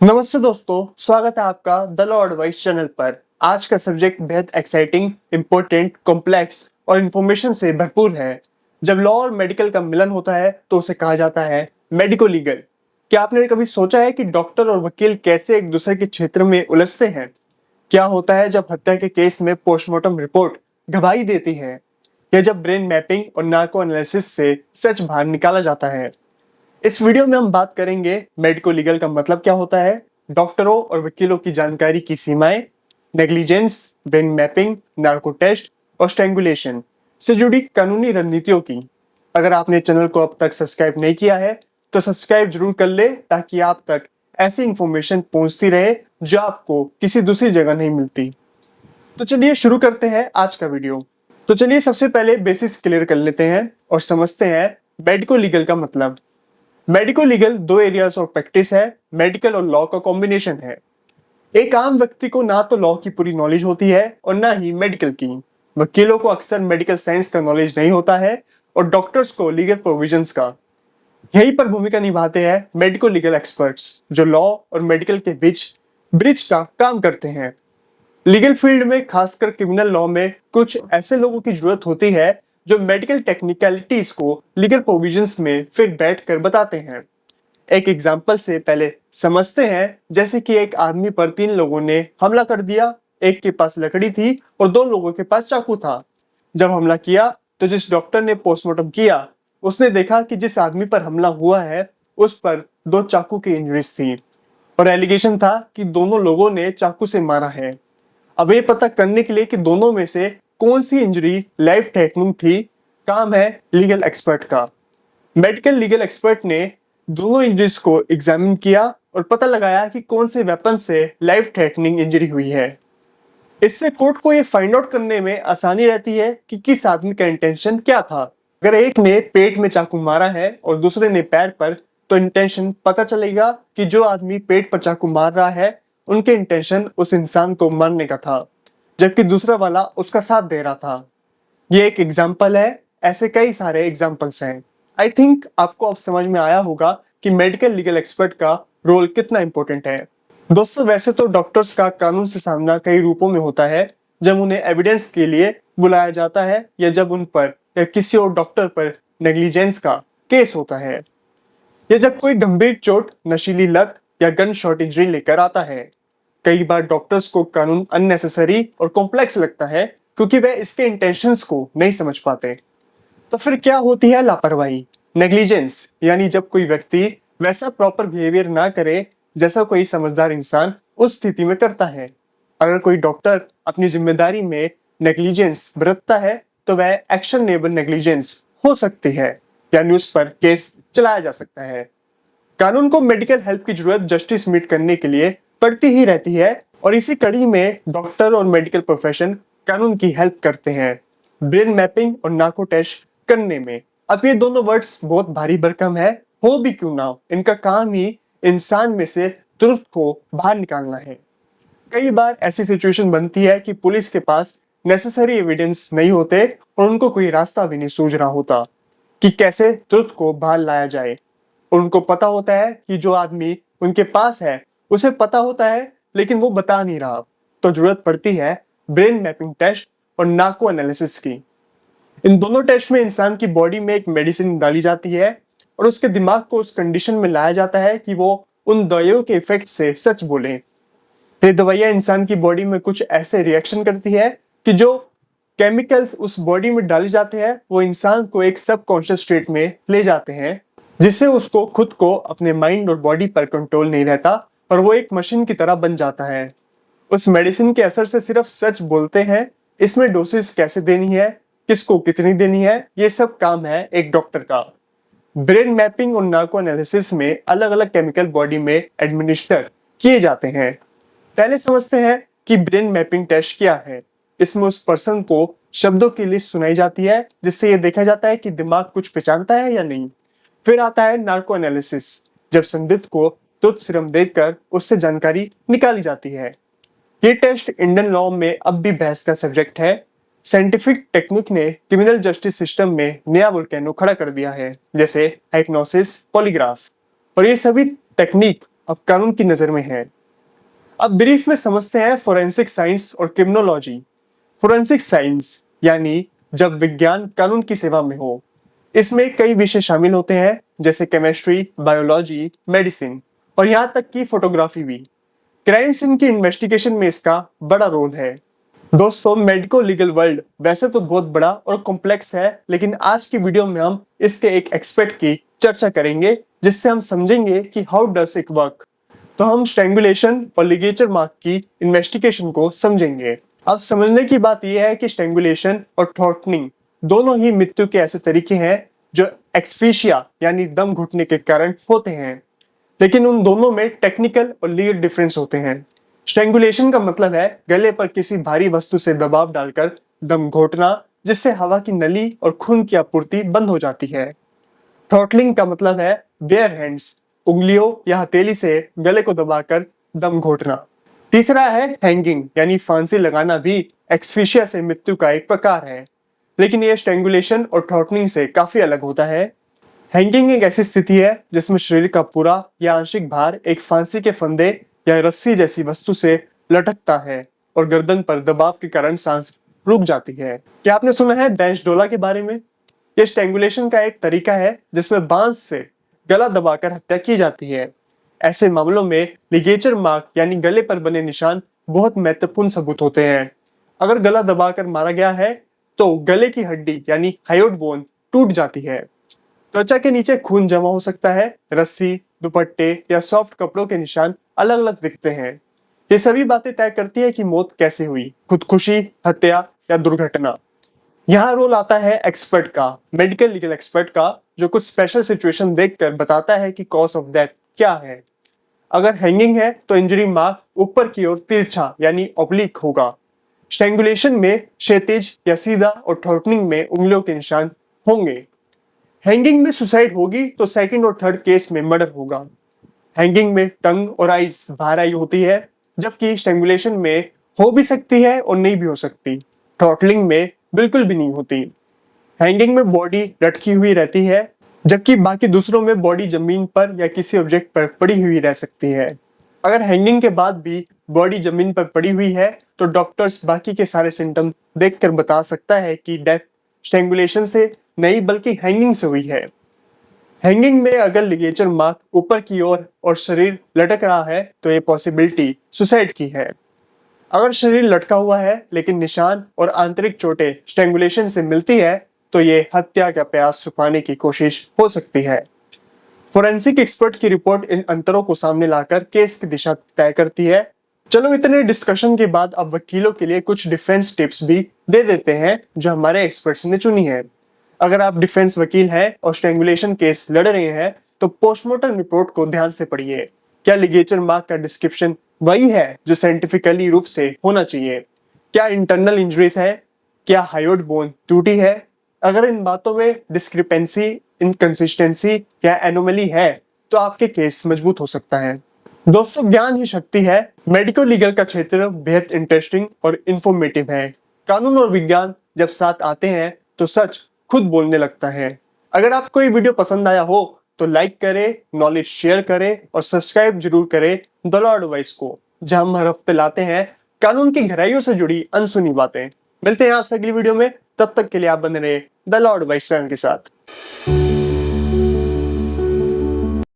नमस्ते दोस्तों, स्वागत है आपका द लॉ एडवाइस चैनल पर। आज का सब्जेक्ट बेहद एक्साइटिंग, इम्पोर्टेंट, कॉम्प्लेक्स और इन्फॉर्मेशन से भरपूर है। जब लॉ और मेडिकल का मिलन होता है तो उसे कहा जाता है मेडिको लीगल। क्या आपने कभी सोचा है कि डॉक्टर और वकील कैसे एक दूसरे के क्षेत्र में उलझते हैं? क्या होता है जब हत्या के केस में पोस्टमार्टम रिपोर्ट गवाही देती है, या जब ब्रेन मैपिंग और नार्को एनालिसिस से सच बाहर निकाला जाता है? इस वीडियो में हम बात करेंगे मेडिको लीगल का मतलब क्या होता है, डॉक्टरों और वकीलों की जानकारी की सीमाएं, negligence, brain mapping, narco test और स्ट्रैंगुलेशन से जुड़ी कानूनी रणनीतियों की। अगर आपने चैनल को अब तक सब्सक्राइब नहीं किया है तो सब्सक्राइब जरूर कर ले, ताकि आप तक ऐसी इंफॉर्मेशन पहुंचती रहे जो आपको किसी दूसरी जगह नहीं मिलती। तो चलिए शुरू करते हैं आज का वीडियो। तो चलिए सबसे पहले बेसिक्स क्लियर कर लेते हैं और समझते हैं मेडिको लीगल का मतलब। मेडिको लीगल दो एरियाज ऑफ प्रैक्टिस है, मेडिकल और लॉ का कॉम्बिनेशन है। एक आम व्यक्ति को ना तो लॉ की पूरी नॉलेज होती है और ना ही मेडिकल की। वकीलों को अक्सर मेडिकल साइंस का नॉलेज नहीं होता है और डॉक्टर्स को लीगल प्रोविजंस का। यहीं पर भूमिका निभाते हैं मेडिको लीगल एक्सपर्ट्स, जो लॉ और मेडिकल के बीच ब्रिज का काम करते हैं। लीगल फील्ड में, खासकर क्रिमिनल लॉ में, कुछ ऐसे लोगों की जरूरत होती है जो मेडिकल टेक्निकलिटीज को लीगल प्रोविजंस में फिर बैठकर बताते हैं। एक एग्जांपल से पहले समझते हैं, जैसे कि एक आदमी पर 3 लोगों ने हमला कर दिया। एक के पास लकड़ी थी और 2 लोगों के पास चाकू था। जब हमला किया तो जिस डॉक्टर ने पोस्टमार्टम किया, उसने देखा कि जिस आदमी पर हमला हुआ है उस पर 2 चाकू की इंजरीज थी और एलिगेशन था कि दोनों लोगों ने चाकू से मारा है। अब ये पता करने के लिए कि दोनों में से कौन सी इंजरी लाइफ थ्रेटनिंग थी, काम है लीगल एक्सपर्ट का। मेडिकल लीगल एक्सपर्ट ने दोनों इंजरीज को एग्जामिन किया और पता लगाया कि कौन से वेपन से लाइफ थ्रेटनिंग इंजरी हुई है। इससे कोर्ट को ये फाइंड आउट करने में आसानी रहती है कि किस आदमी का इंटेंशन क्या था। अगर एक ने पेट में चाकू मारा है और दूसरे ने पैर पर, तो इंटेंशन पता चलेगा कि जो आदमी पेट पर चाकू मार रहा है उनके इंटेंशन उस इंसान को मारने का था, जबकि दूसरा वाला उसका साथ दे रहा था। ये एक एग्जाम्पल है, ऐसे कई सारे एग्जाम्पल्स हैं। आई थिंक आपको अब समझ में आया होगा कि मेडिकल लीगल एक्सपर्ट का रोल कितना इंपॉर्टेंट है। दोस्तों, वैसे तो डॉक्टर्स का कानून से सामना कई रूपों में होता है। जब उन्हें एविडेंस के लिए बुलाया जाता है, या जब उन पर या किसी और डॉक्टर पर नेग्लिजेंस का केस होता है, या जब कोई गंभीर चोट, नशीली लत या गन शॉट इंजरी लेकर आता है। कई बार डॉक्टर्स को कानून अननेसेसरी और कॉम्प्लेक्स लगता है क्योंकि वे इसके इंटेंशंस को नहीं समझ पाते। तो फिर क्या होती है लापरवाही, नेग्लिजेंस, यानी जब कोई व्यक्ति वैसा प्रॉपर बिहेवियर ना करे जैसा कोई समझदार इंसान उस स्थिति में करता है। अगर कोई डॉक्टर अपनी जिम्मेदारी में नेग्लिजेंस बरतता है तो वह एक्शनेबल नेग्लिजेंस हो सकती है, यानी उस पर केस चलाया जा सकता है। कानून को मेडिकल हेल्प की जरूरत जस्टिस मीट करने के लिए पड़ती ही रहती है, और इसी कड़ी में डॉक्टर और मेडिकल प्रोफेशन कानून की हेल्प करते हैं ब्रेन मैपिंग और नार्को टेस्ट करने में। अब ये दोनों वर्ड्स बहुत भारी भरकम है, हो भी क्यों ना, इनका काम ही इंसान में से ट्रुथ को बाहर निकालना है। कई बार ऐसी सिचुएशन बनती है कि पुलिस के पास नेसेसरी एविडेंस नहीं होते और उनको कोई रास्ता भी नहीं सूझ रहा होता कि कैसे ट्रुथ को बाहर लाया जाए। उनको पता होता है कि जो आदमी उनके पास है उसे पता होता है, लेकिन वो बता नहीं रहा। तो जरूरत पड़ती है ब्रेन मैपिंग टेस्ट और नार्को एनालिसिस की। इन दोनों टेस्ट में इंसान की बॉडी में एक मेडिसिन डाली जाती है और उसके दिमाग को उस कंडीशन में लाया जाता है कि वो उन दवाइयों के इफेक्ट से सच बोले। ये दवाइयां इंसान की बॉडी में कुछ ऐसे रिएक्शन करती है कि जो केमिकल्स उस बॉडी में डाले जाते हैं वो इंसान को एक सबकॉन्शियस स्टेट में ले जाते हैं, जिससे उसको खुद को अपने माइंड और बॉडी पर कंट्रोल नहीं रहता और वो एक मशीन की तरह बन जाता है। उस मेडिसिन के असर से सिर्फ सच बोलते हैं। इसमें डोसेस कैसे देनी है, किसको कितनी देनी है, ये सब काम है एक डॉक्टर का। ब्रेन मैपिंग और नार्को एनालिसिस में अलग अलग केमिकल बॉडी में एडमिनिस्टर किए जाते हैं। पहले समझते हैं कि ब्रेन मैपिंग टेस्ट क्या है। इसमें उस पर्सन को शब्दों की लिस्ट सुनाई जाती है, जिससे यह देखा जाता है कि दिमाग कुछ पहचानता है या नहीं। फिर आता है नार्को एनालिसिस, जब संदिग्ध को तुरंत सीरम देकर उससे जानकारी निकाली जाती है। ये टेस्ट इंडियन लॉ में अब भी बहस का सब्जेक्ट है। साइंटिफिक टेक्निक ने क्रिमिनल जस्टिस सिस्टम में नया वोल्केनो खड़ा कर दिया है, जैसे हाइप्नोसिस, पॉलीग्राफ। और ये सभी टेक्निक अब कानून की नजर में है। अब ब्रीफ में समझते हैं फोरेंसिक साइंस और क्रिमिनोलॉजी। फोरेंसिक साइंस यानी जब विज्ञान कानून की सेवा में हो। इसमें कई विषय शामिल होते हैं जैसे केमिस्ट्री, बायोलॉजी, मेडिसिन और यहाँ तक कि फोटोग्राफी भी। क्राइम सीन की इन्वेस्टिगेशन में इसका बड़ा रोल है। दोस्तों, मेडिको लीगल वर्ल्ड वैसे तो बहुत बड़ा और कॉम्प्लेक्स है, लेकिन आज की वीडियो में हम इसके एक एक्सपर्ट की चर्चा करेंगे जिससे हम समझेंगे कि हाउ डज इट वर्क। तो हम स्ट्रैंगुलेशन और लिगेचर मार्क की इन्वेस्टिगेशन को समझेंगे। अब समझने की बात यह है कि स्ट्रैंगुलेशन और थ्रॉटलिंग दोनों ही मृत्यु के ऐसे तरीके हैं जो एक्सफिशिया यानी दम घुटने के कारण होते हैं, लेकिन उन दोनों में टेक्निकल और लीगल डिफरेंस होते हैं। स्ट्रैंगुलेशन का मतलब है गले पर किसी भारी वस्तु से दबाव डालकर दम घोटना, जिससे हवा की नली और खून की आपूर्ति बंद हो जाती है। थ्रॉटलिंग का मतलब है बेयर हैंड्स, उंगलियों या हथेली से गले को दबाकर दम घोटना। तीसरा है हैंगिंग यानी फांसी लगाना, भी एक्सफिशिया से मृत्यु का एक प्रकार है, लेकिन यह स्ट्रैंगुलेशन और थ्रॉटलिंग से काफी अलग होता है। हैंगिंग एक ऐसी स्थिति है जिसमें शरीर का पूरा या आंशिक भार एक फांसी के फंदे या रस्सी जैसी वस्तु से लटकता है और गर्दन पर दबाव के कारण सांस रुक जाती है। क्या आपने सुना है बेंच डोला के बारे में? यह स्ट्रैंगुलेशन का एक तरीका है जिसमें बांस से गला दबाकर हत्या की जाती है। ऐसे मामलों में लिगेचर मार्क यानी गले पर बने निशान बहुत महत्वपूर्ण सबूत होते हैं। अगर गला दबाकर मारा गया है तो गले की हड्डी यानी हायोइड बोन टूट जाती है। त्वचा के नीचे खून जमा हो सकता है, रस्सी, दुपट्टे या सॉफ्ट कपड़ों के निशान अलग अलग दिखते हैं। ये सभी बातें तय करती है कि मौत कैसे हुई, खुदकुशी, हत्या या दुर्घटना। यहाँ रोल आता है एक्सपर्ट का, मेडिकल लीगल एक्सपर्ट का, जो कुछ स्पेशल सिचुएशन देखकर बताता है कि कॉज ऑफ डेथ क्या है। अगर हैंगिंग है तो इंजरी मार्क ऊपर की ओर तिरछा यानी ऑब्लिक होगा। स्ट्रैंगुलेशन में क्षैतिज या सीधा और थ्रॉटलिंग में उंगलियों के निशान होंगे। हैंगिंग में सुसाइड होगी तो सेकंड और थर्ड केस में मर्डर होगा। हैंगिंग में टंग और आइज बाहर आई होती है, जबकि स्ट्रैंगुलेशन में हो भी सकती है और नहीं भी हो सकती। थ्रॉटलिंग में बिल्कुल भी नहीं होती। हैंगिंग में बॉडी लटकी हुई रहती है, जबकि बाकी दूसरों में बॉडी जमीन पर या किसी ऑब्जेक्ट पर पड़ी हुई रह सकती है। अगर हैंगिंग के बाद भी बॉडी जमीन पर पड़ी हुई है तो डॉक्टर्स बाकी के सारे सिम्टम देखकर बता सकता है कि डेथ स्ट्रैंगुलेशन से नहीं बल्कि हैंगिंग से हुई है। हैंगिंग में अगर लिगेचर मार्क ऊपर की ओर और शरीर लटक रहा है तो ये पॉसिबिलिटी सुसाइड की है। अगर शरीर लटका हुआ है लेकिन निशान और आंतरिक चोटें स्ट्रैंगुलेशन से मिलती है तो ये हत्या का प्रयास छुपाने की कोशिश हो सकती है। फोरेंसिक एक्सपर्ट की रिपोर्ट इन अंतरों को सामने लाकर केस की दिशा तय करती है। चलो, इतने डिस्कशन के बाद अब वकीलों के लिए कुछ डिफेंस टिप्स भी दे देते हैं जो हमारे एक्सपर्ट्स ने चुनी है। अगर आप डिफेंस वकील हैं और स्ट्रैंगुलेशन केस लड़ रहे हैं तो पोस्टमार्टम रिपोर्ट को ध्यान से पढ़िए। क्या लिगेचर मार्क का डिस्क्रिप्शन वही है जो साइंटिफिकली रूप से होना चाहिए? क्या इंटरनल इंजरीज है? क्या हायोइड बोन टूटी है? अगर इन बातों में डिस्क्रिपेंसी, इनकंसिस्टेंसी या एनोमली है तो आपके केस मजबूत हो सकता है। दोस्तों, ज्ञान ही शक्ति है। मेडिको लीगल का क्षेत्र बेहद इंटरेस्टिंग और इंफॉर्मेटिव है। कानून और विज्ञान जब साथ आते हैं तो सच खुद बोलने लगता है। अगर आपको ये वीडियो पसंद आया हो तो लाइक करें, नॉलेज शेयर करें और सब्सक्राइब जरूर करें द लॉ एडवाइस को, जहां हम हर हफ्ते लाते हैं कानून की गहराइयों से जुड़ी अनसुनी बातें। मिलते हैं आपसे अगली वीडियो में, तब तक के लिए आप बने रहे द लॉ एडवाइस चैनल के साथ।